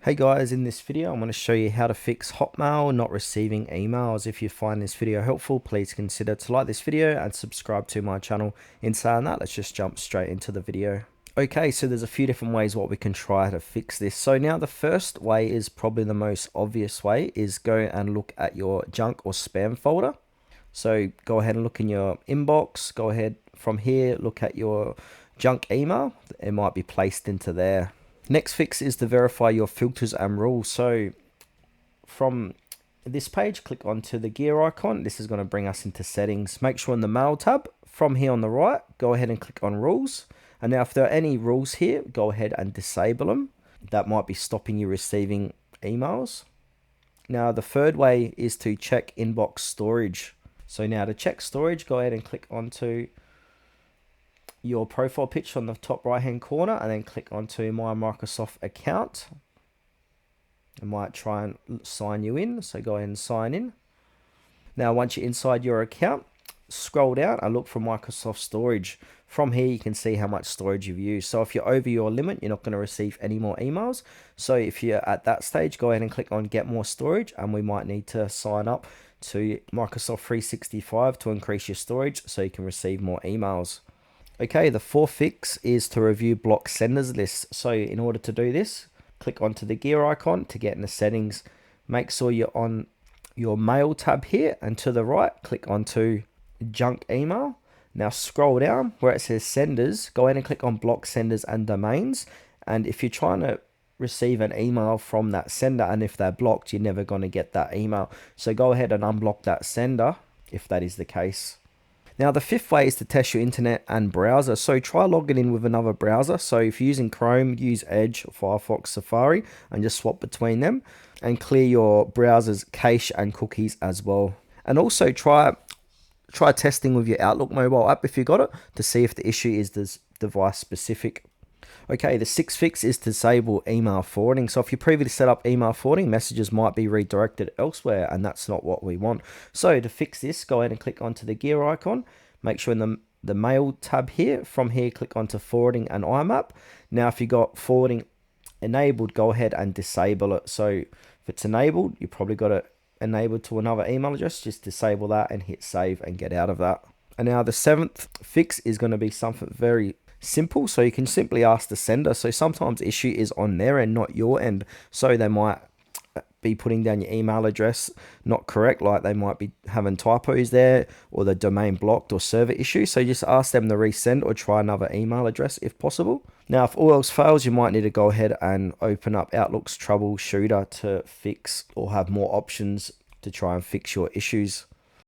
Hey guys, in this video I'm going to show you how to fix Hotmail not receiving emails. If you find this video helpful, please consider to like this video and subscribe to my channel. In saying that, let's just jump straight into the video. Okay, so there's a few different ways what we can try to fix this. So now the first way is probably the most obvious way, is go and look at your junk or spam folder. So go ahead and look in your inbox, go ahead from here, look at your junk email. It might be placed into there. Next fix is to verify your filters and rules. So from this page, click onto the gear icon. This is going to bring us into settings. Make sure in the mail tab, from here on the right, go ahead and click on rules. And now if there are any rules here, go ahead and disable them. That might be stopping you receiving emails. Now the third way is to check inbox storage. So now to check storage, go ahead and click onto your profile picture on the top right hand corner and then click onto my Microsoft account. I might try and sign you in, so go ahead and sign in. Now once you're inside your account, scroll down and look for Microsoft storage. From here you can see how much storage you've used. So if you're over your limit, you're not going to receive any more emails. So if you're at that stage, go ahead and click on get more storage, and we might need to sign up to Microsoft 365 to increase your storage so you can receive more emails. Okay, the fourth fix is to review block senders lists. So in order to do this, click onto the gear icon to get in the settings. Make sure you're on your mail tab here, and to the right, click onto junk email. Now scroll down where it says senders, go ahead and click on block senders and domains. And if you're trying to receive an email from that sender and if they're blocked, you're never going to get that email. So go ahead and unblock that sender if that is the case. Now the fifth way is to test your internet and browser. So try logging in with another browser. So if you're using Chrome, use Edge, Firefox, Safari, and just swap between them, and clear your browser's cache and cookies as well. And also try testing with your Outlook mobile app if you got it, to see if the issue is this device specific. Okay, the sixth fix is to disable email forwarding. So if you previously set up email forwarding, messages might be redirected elsewhere, and that's not what we want. So to fix this, go ahead and click onto the gear icon. Make sure in the mail tab here, from here, click onto forwarding and IMAP. Now if you got forwarding enabled, go ahead and disable it. So if it's enabled, you probably got it enabled to another email address. Just disable that and hit save and get out of that. And now the seventh fix is going to be something very simple. So you can simply ask the sender. So sometimes the issue is on their end, not your end. So they might be putting down your email address not correct, like they might be having typos there, or the domain blocked, or server issue. So just ask them to resend or try another email address if possible. Now if all else fails, you might need to go ahead and open up Outlook's troubleshooter to fix or have more options to try and fix your issues.